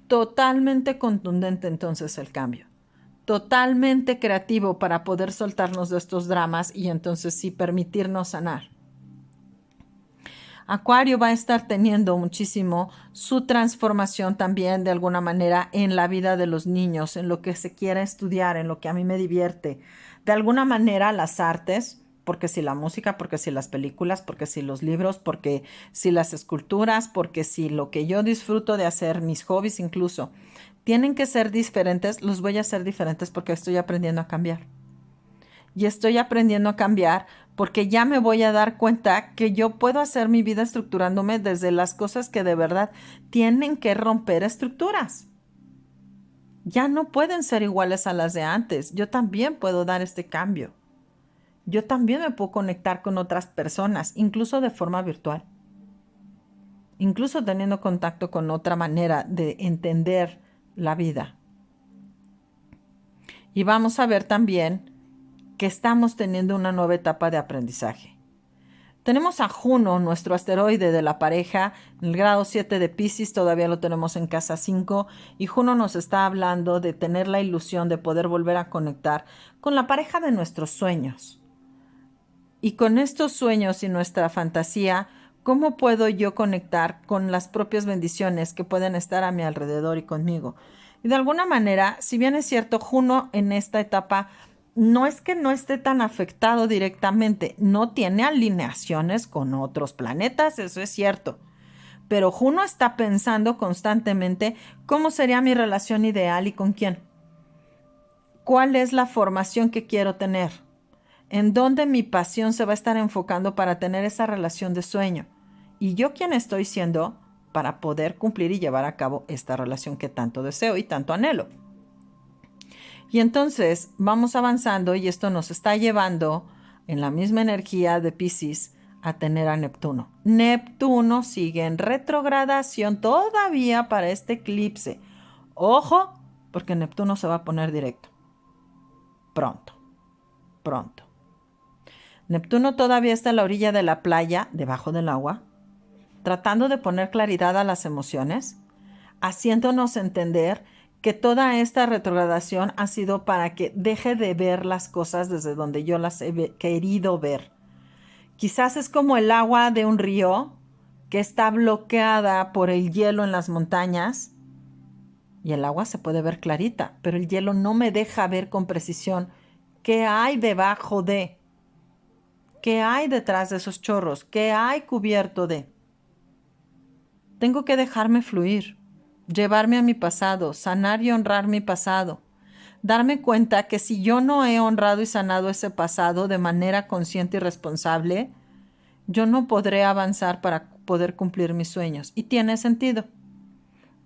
Totalmente contundente entonces el cambio. Totalmente creativo para poder soltarnos de estos dramas y entonces sí permitirnos sanar. Acuario va a estar teniendo muchísimo su transformación también de alguna manera en la vida de los niños, en lo que se quiera estudiar, en lo que a mí me divierte. De alguna manera las artes, porque si la música, porque si las películas, porque si los libros, porque si las esculturas, porque si lo que yo disfruto de hacer, mis hobbies incluso, tienen que ser diferentes, los voy a hacer diferentes porque estoy aprendiendo a cambiar. Y estoy aprendiendo a cambiar porque ya me voy a dar cuenta que yo puedo hacer mi vida estructurándome desde las cosas que de verdad tienen que romper estructuras. Ya no pueden ser iguales a las de antes. Yo también puedo dar este cambio. Yo también me puedo conectar con otras personas, incluso de forma virtual. Incluso teniendo contacto con otra manera de entender la vida. Y vamos a ver también que estamos teniendo una nueva etapa de aprendizaje. Tenemos a Juno, nuestro asteroide de la pareja, en el grado 7 de Piscis, todavía lo tenemos en casa 5, y Juno nos está hablando de tener la ilusión de poder volver a conectar con la pareja de nuestros sueños. Y con estos sueños y nuestra fantasía, ¿cómo puedo yo conectar con las propias bendiciones que pueden estar a mi alrededor y conmigo? Y de alguna manera, si bien es cierto, Juno en esta etapa no es que no esté tan afectado directamente, no tiene alineaciones con otros planetas, eso es cierto. Pero Juno está pensando constantemente cómo sería mi relación ideal y con quién. ¿Cuál es la formación que quiero tener? ¿En dónde mi pasión se va a estar enfocando para tener esa relación de sueño? Y yo quién estoy siendo para poder cumplir y llevar a cabo esta relación que tanto deseo y tanto anhelo. Y entonces vamos avanzando y esto nos está llevando en la misma energía de Piscis a tener a Neptuno. Neptuno sigue en retrogradación todavía para este eclipse. Ojo, porque Neptuno se va a poner directo. Pronto, pronto. Neptuno todavía está a la orilla de la playa, debajo del agua, tratando de poner claridad a las emociones, haciéndonos entender que toda esta retrogradación ha sido para que deje de ver las cosas desde donde yo las he querido ver. Quizás es como el agua de un río que está bloqueada por el hielo en las montañas y el agua se puede ver clarita, pero el hielo no me deja ver con precisión qué hay debajo de, qué hay detrás de esos chorros, qué hay cubierto de. Tengo que dejarme fluir, llevarme a mi pasado, sanar y honrar mi pasado. Darme cuenta que si yo no he honrado y sanado ese pasado de manera consciente y responsable, yo no podré avanzar para poder cumplir mis sueños. Y tiene sentido.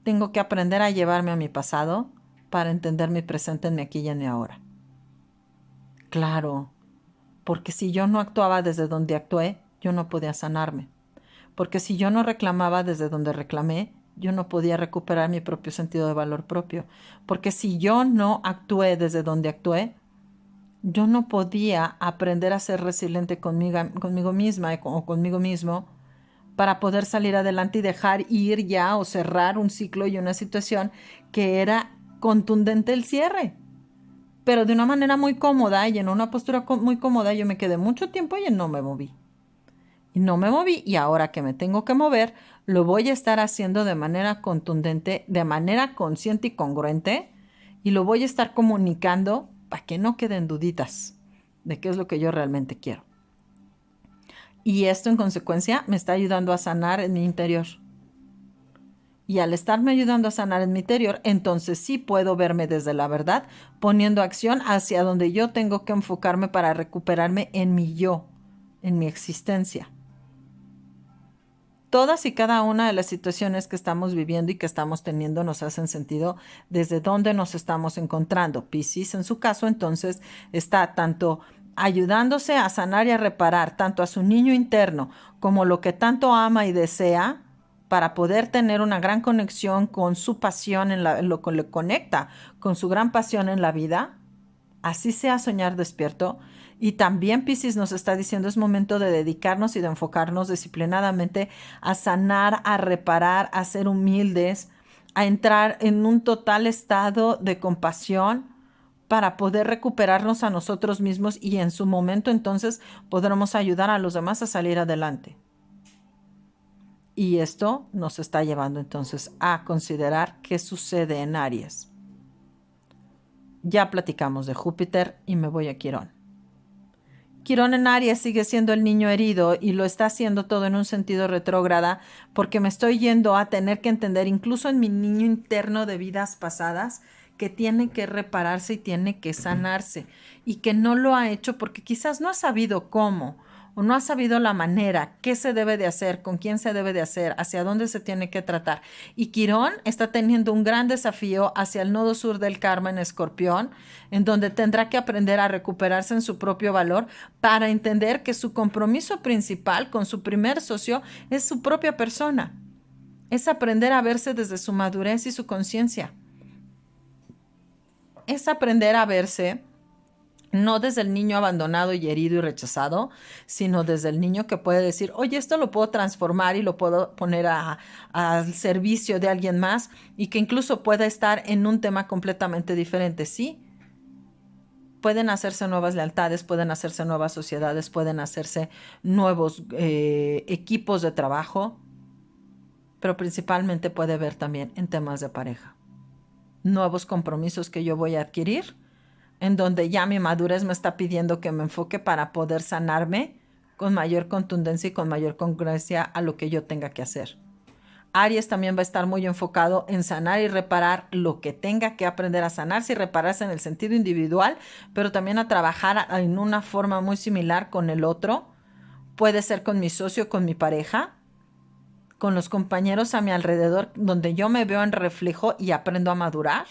Tengo que aprender a llevarme a mi pasado para entender mi presente en mi aquí y en mi ahora. Claro, porque si yo no actuaba desde donde actué, yo no podía sanarme. Porque si yo no reclamaba desde donde reclamé, yo no podía recuperar mi propio sentido de valor propio. Porque si yo no actué desde donde actué, yo no podía aprender a ser resiliente conmigo misma o conmigo mismo para poder salir adelante y dejar ir ya o cerrar un ciclo y una situación que era contundente el cierre. Pero de una manera muy cómoda y en una postura muy cómoda yo me quedé mucho tiempo y no me moví. Y no me moví y ahora que me tengo que mover, lo voy a estar haciendo de manera contundente, de manera consciente y congruente y lo voy a estar comunicando para que no queden duditas de qué es lo que yo realmente quiero. Y esto en consecuencia me está ayudando a sanar en mi interior. Y al estarme ayudando a sanar en mi interior, entonces sí puedo verme desde la verdad, poniendo acción hacia donde yo tengo que enfocarme para recuperarme en mi yo, en mi existencia. Todas y cada una de las situaciones que estamos viviendo y que estamos teniendo nos hacen sentido desde dónde nos estamos encontrando. Piscis, en su caso, entonces, está tanto ayudándose a sanar y a reparar tanto a su niño interno como lo que tanto ama y desea para poder tener una gran conexión con su pasión, en lo que le conecta con su gran pasión en la vida. Así sea soñar despierto. Y también Piscis nos está diciendo es momento de dedicarnos y de enfocarnos disciplinadamente a sanar, a reparar, a ser humildes, a entrar en un total estado de compasión para poder recuperarnos a nosotros mismos y en su momento entonces podremos ayudar a los demás a salir adelante. Y esto nos está llevando entonces a considerar qué sucede en Aries. Ya platicamos de Júpiter y me voy a Quirón. Quirón en Aries sigue siendo el niño herido y lo está haciendo todo en un sentido retrógrada porque me estoy yendo a tener que entender, incluso en mi niño interno de vidas pasadas, que tiene que repararse y tiene que sanarse y que no lo ha hecho porque quizás no ha sabido cómo o no ha sabido la manera, qué se debe de hacer, con quién se debe de hacer, hacia dónde se tiene que tratar. Y Quirón está teniendo un gran desafío hacia el nodo sur del karma en Escorpión, en donde tendrá que aprender a recuperarse en su propio valor para entender que su compromiso principal con su primer socio es su propia persona. Es aprender a verse desde su madurez y su conciencia. Es aprender a verse no desde el niño abandonado y herido y rechazado, sino desde el niño que puede decir, oye, esto lo puedo transformar y lo puedo poner al servicio de alguien más y que incluso pueda estar en un tema completamente diferente, ¿sí? Pueden hacerse nuevas lealtades, pueden hacerse nuevas sociedades, pueden hacerse nuevos equipos de trabajo, pero principalmente puede haber también en temas de pareja. Nuevos compromisos que yo voy a adquirir en donde ya mi madurez me está pidiendo que me enfoque para poder sanarme con mayor contundencia y con mayor congruencia a lo que yo tenga que hacer. Aries también va a estar muy enfocado en sanar y reparar lo que tenga que aprender a sanarse y repararse en el sentido individual, pero también a trabajar en una forma muy similar con el otro. Puede ser con mi socio, con mi pareja, con los compañeros a mi alrededor, donde yo me veo en reflejo y aprendo a madurar.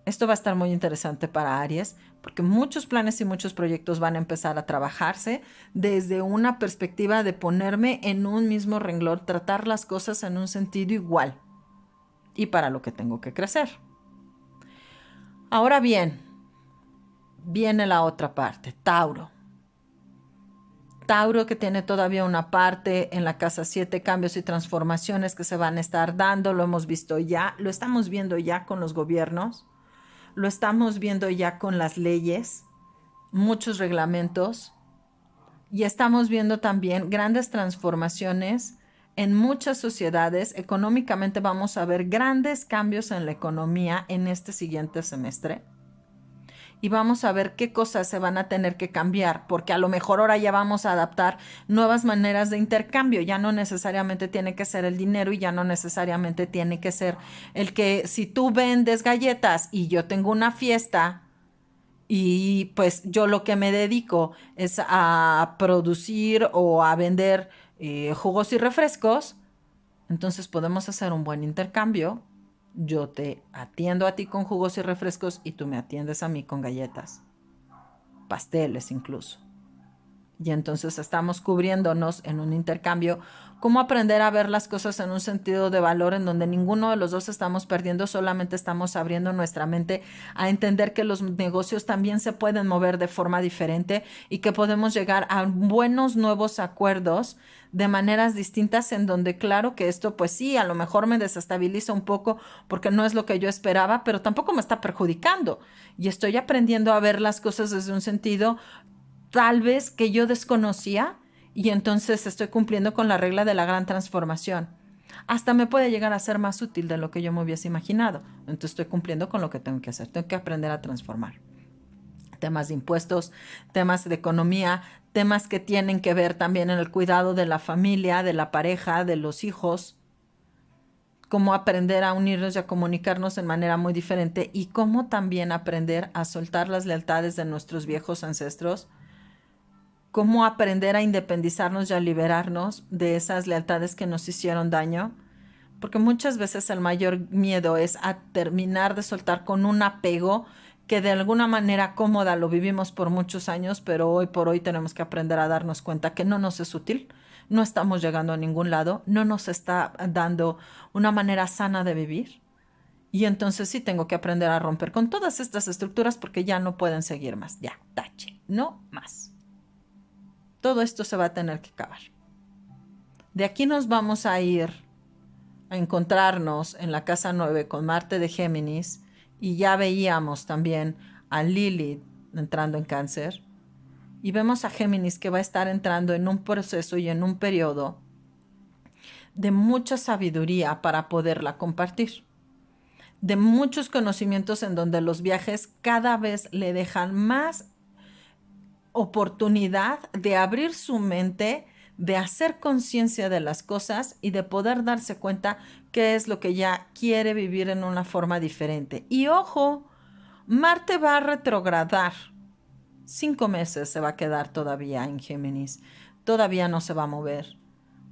Esto va a estar muy interesante para Aries, porque muchos planes y muchos proyectos van a empezar a trabajarse desde una perspectiva de ponerme en un mismo renglón, tratar las cosas en un sentido igual y para lo que tengo que crecer. Ahora bien, viene la otra parte, Tauro. Tauro, que tiene todavía una parte en la casa 7, cambios y transformaciones que se van a estar dando, lo hemos visto ya, lo estamos viendo ya con los gobiernos, lo estamos viendo ya con las leyes, muchos reglamentos, y estamos viendo también grandes transformaciones en muchas sociedades. Económicamente vamos a ver grandes cambios en la economía en este siguiente semestre. Y vamos a ver qué cosas se van a tener que cambiar, porque a lo mejor ahora ya vamos a adaptar nuevas maneras de intercambio. Ya no necesariamente tiene que ser el dinero y ya no necesariamente tiene que ser el que si tú vendes galletas y yo tengo una fiesta y pues yo lo que me dedico es a producir o a vender jugos y refrescos, entonces podemos hacer un buen intercambio. Yo te atiendo a ti con jugos y refrescos y tú me atiendes a mí con galletas, pasteles incluso. Y entonces estamos cubriéndonos en un intercambio. Cómo aprender a ver las cosas en un sentido de valor en donde ninguno de los dos estamos perdiendo, solamente estamos abriendo nuestra mente a entender que los negocios también se pueden mover de forma diferente y que podemos llegar a buenos nuevos acuerdos de maneras distintas, en donde claro que esto pues sí, a lo mejor me desestabiliza un poco porque no es lo que yo esperaba, pero tampoco me está perjudicando y estoy aprendiendo a ver las cosas desde un sentido tal vez que yo desconocía, y entonces estoy cumpliendo con la regla de la gran transformación. Hasta me puede llegar a ser más útil de lo que yo me hubiese imaginado. Entonces estoy cumpliendo con lo que tengo que hacer. Tengo que aprender a transformar. Temas de impuestos, temas de economía, temas que tienen que ver también en el cuidado de la familia, de la pareja, de los hijos, cómo aprender a unirnos y a comunicarnos de manera muy diferente y cómo también aprender a soltar las lealtades de nuestros viejos ancestros, cómo aprender a independizarnos y a liberarnos de esas lealtades que nos hicieron daño, porque muchas veces el mayor miedo es a terminar de soltar con un apego que de alguna manera cómoda lo vivimos por muchos años, pero hoy por hoy tenemos que aprender a darnos cuenta que no nos es útil, no estamos llegando a ningún lado, no nos está dando una manera sana de vivir. Y entonces sí tengo que aprender a romper con todas estas estructuras porque ya no pueden seguir más. Ya, tache, no más. Todo esto se va a tener que acabar. De aquí nos vamos a ir a encontrarnos en la casa 9 con Marte de Géminis, y ya veíamos también a Lilith entrando en Cáncer, y vemos a Géminis que va a estar entrando en un proceso y en un periodo de mucha sabiduría para poderla compartir, de muchos conocimientos en donde los viajes cada vez le dejan más oportunidad de abrir su mente, de hacer conciencia de las cosas y de poder darse cuenta qué es lo que ya quiere vivir en una forma diferente. Y ojo, Marte va a retrogradar. 5 meses se va a quedar todavía en Géminis. Todavía no se va a mover.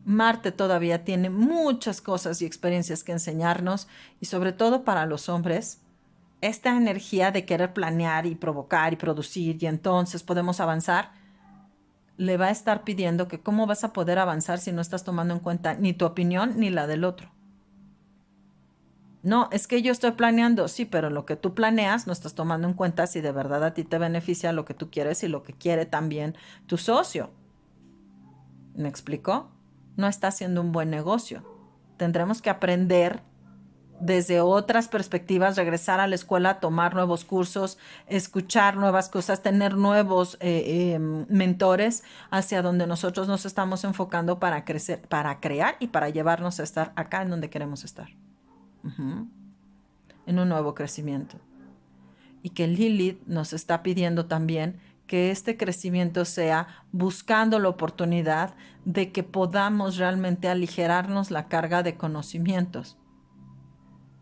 Marte todavía tiene muchas cosas y experiencias que enseñarnos, y sobre todo para los hombres, esta energía de querer planear y provocar y producir y entonces podemos avanzar, le va a estar pidiendo que cómo vas a poder avanzar si no estás tomando en cuenta ni tu opinión ni la del otro. No, es que yo estoy planeando, sí, pero lo que tú planeas no estás tomando en cuenta si de verdad a ti te beneficia lo que tú quieres y lo que quiere también tu socio. ¿Me explicó? No está haciendo un buen negocio. Tendremos que aprender desde otras perspectivas, regresar a la escuela, tomar nuevos cursos, escuchar nuevas cosas, tener nuevos mentores hacia donde nosotros nos estamos enfocando para crecer, para crear y para llevarnos a estar acá en donde queremos estar. En un nuevo crecimiento. y que Lilith nos está pidiendo también que este crecimiento sea buscando la oportunidad de que podamos realmente aligerarnos la carga de conocimientos,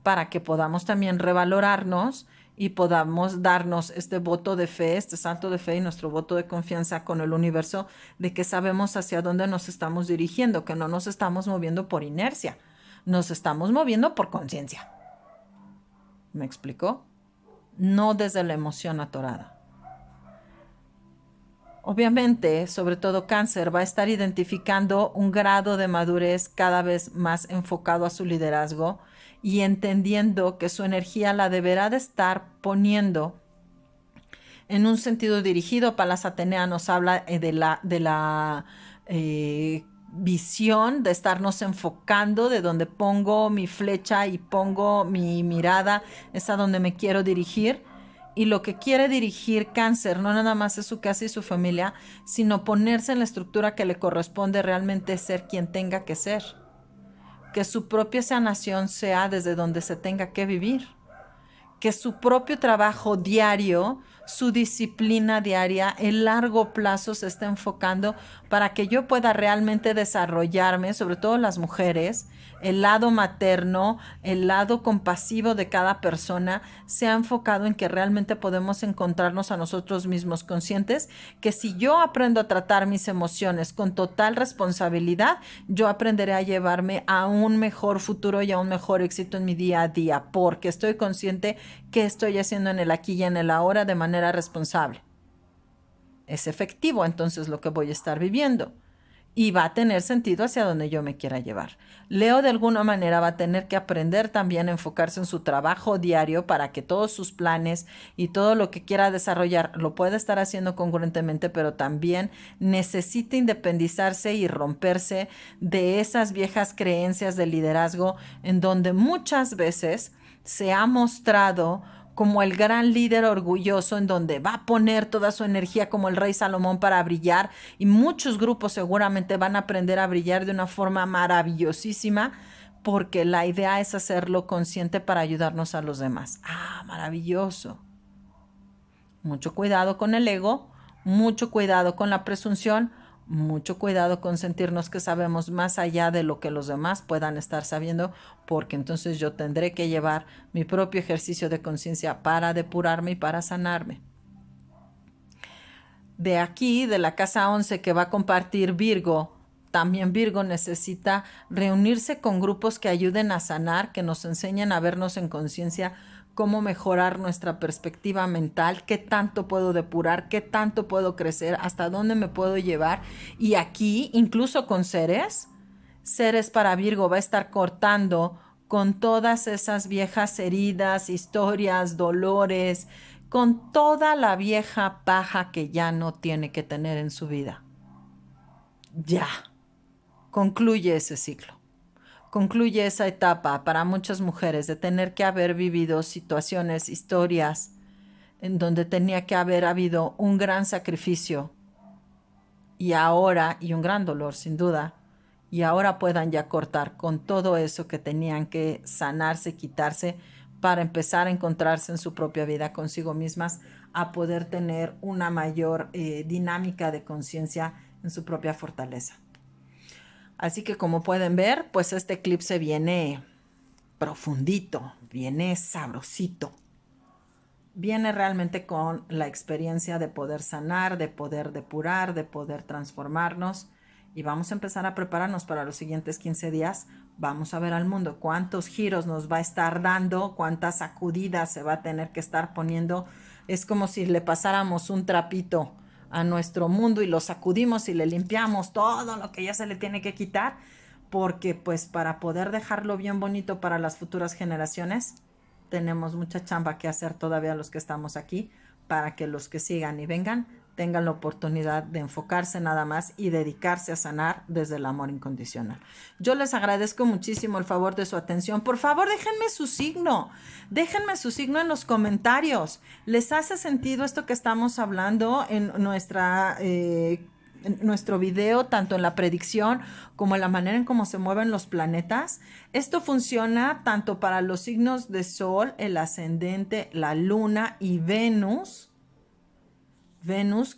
para que podamos también revalorarnos y podamos darnos este voto de fe, este salto de fe y nuestro voto de confianza con el universo de que sabemos hacia dónde nos estamos dirigiendo, que no nos estamos moviendo por inercia, nos estamos moviendo por conciencia. ¿Me explicó? No desde la emoción atorada. Obviamente, sobre todo Cáncer, va a estar identificando un grado de madurez cada vez más enfocado a su liderazgo y entendiendo que su energía la deberá de estar poniendo en un sentido dirigido. Palas Atenea nos habla de la visión, de estarnos enfocando, de donde pongo mi flecha y pongo mi mirada, es a donde me quiero dirigir. Y lo que quiere dirigir Cáncer no nada más es su casa y su familia, sino ponerse en la estructura que le corresponde realmente ser quien tenga que ser. Que su propia sanación sea desde donde se tenga que vivir. Que su propio trabajo diario, su disciplina diaria, el largo plazo se esté enfocando para que yo pueda realmente desarrollarme, sobre todo las mujeres, el lado materno, el lado compasivo de cada persona, se ha enfocado en que realmente podemos encontrarnos a nosotros mismos conscientes que si yo aprendo a tratar mis emociones con total responsabilidad, yo aprenderé a llevarme a un mejor futuro y a un mejor éxito en mi día a día, porque estoy consciente que estoy haciendo en el aquí y en el ahora de manera responsable. Es efectivo entonces lo que voy a estar viviendo. Y va a tener sentido hacia donde yo me quiera llevar. Leo de alguna manera va a tener que aprender también a enfocarse en su trabajo diario para que todos sus planes y todo lo que quiera desarrollar lo pueda estar haciendo congruentemente, pero también necesita independizarse y romperse de esas viejas creencias de liderazgo en donde muchas veces se ha mostrado como el gran líder orgulloso en donde va a poner toda su energía como el rey Salomón para brillar, y muchos grupos seguramente van a aprender a brillar de una forma maravillosísima porque la idea es hacerlo consciente para ayudarnos a los demás. ¡Ah, maravilloso! Mucho cuidado con el ego, mucho cuidado con la presunción, mucho cuidado con sentirnos que sabemos más allá de lo que los demás puedan estar sabiendo, porque entonces yo tendré que llevar mi propio ejercicio de conciencia para depurarme y para sanarme. De aquí, de la casa 11 que va a compartir Virgo, también Virgo necesita reunirse con grupos que ayuden a sanar, que nos enseñen a vernos en conciencia, cómo mejorar nuestra perspectiva mental, qué tanto puedo depurar, qué tanto puedo crecer, hasta dónde me puedo llevar. Y aquí, incluso con Ceres para Virgo va a estar cortando con todas esas viejas heridas, historias, dolores, con toda la vieja paja que ya no tiene que tener en su vida. Ya, concluye ese ciclo. Concluye esa etapa para muchas mujeres de tener que haber vivido situaciones, historias, en donde tenía que haber habido un gran sacrificio y un gran dolor sin duda, y ahora puedan ya cortar con todo eso que tenían que sanarse, quitarse, para empezar a encontrarse en su propia vida consigo mismas, a poder tener una mayor dinámica de conciencia en su propia fortaleza. Así que como pueden ver, pues este eclipse viene profundito, viene sabrosito. Viene realmente con la experiencia de poder sanar, de poder depurar, de poder transformarnos. Y vamos a empezar a prepararnos para los siguientes 15 días. Vamos a ver al mundo cuántos giros nos va a estar dando, cuántas sacudidas se va a tener que estar poniendo. Es como si le pasáramos un trapito a nuestro mundo y lo sacudimos y le limpiamos todo lo que ya se le tiene que quitar, porque pues para poder dejarlo bien bonito para las futuras generaciones, tenemos mucha chamba que hacer todavía los que estamos aquí, para que los que sigan y vengan tengan la oportunidad de enfocarse nada más y dedicarse a sanar desde el amor incondicional. Yo les agradezco muchísimo el favor de su atención. Por favor, déjenme su signo en los comentarios. ¿Les hace sentido esto que estamos hablando en nuestra nuestro video, tanto en la predicción como en la manera en cómo se mueven los planetas. Esto funciona tanto para los signos de Sol, el ascendente, la Luna y Venus. Venus,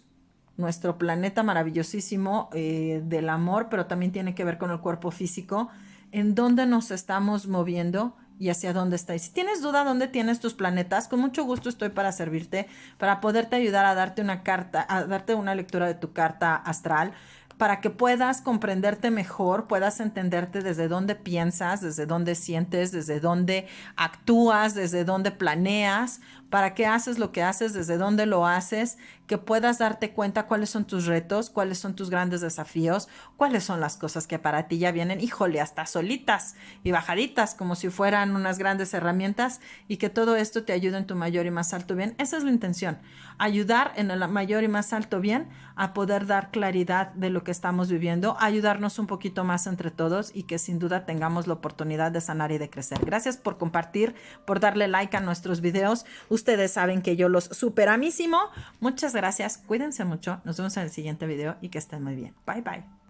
nuestro planeta maravillosísimo del amor, pero también tiene que ver con el cuerpo físico, en dónde nos estamos moviendo y hacia dónde estáis. Si tienes duda dónde tienes tus planetas, con mucho gusto estoy para servirte, para poderte ayudar a darte una carta, a darte una lectura de tu carta astral, para que puedas comprenderte mejor, puedas entenderte desde dónde piensas, desde dónde sientes, desde dónde actúas, desde dónde planeas, para qué haces lo que haces, desde dónde lo haces, que puedas darte cuenta cuáles son tus retos, cuáles son tus grandes desafíos, cuáles son las cosas que para ti ya vienen, híjole, hasta solitas y bajaditas, como si fueran unas grandes herramientas, y que todo esto te ayude en tu mayor y más alto bien. Esa es la intención, ayudar en el mayor y más alto bien a poder dar claridad de lo que estamos viviendo, ayudarnos un poquito más entre todos y que sin duda tengamos la oportunidad de sanar y de crecer. Gracias por compartir, por darle like a nuestros videos. Ustedes saben que yo los superamísimo. Muchas gracias. Cuídense mucho. Nos vemos en el siguiente video y que estén muy bien. Bye, bye.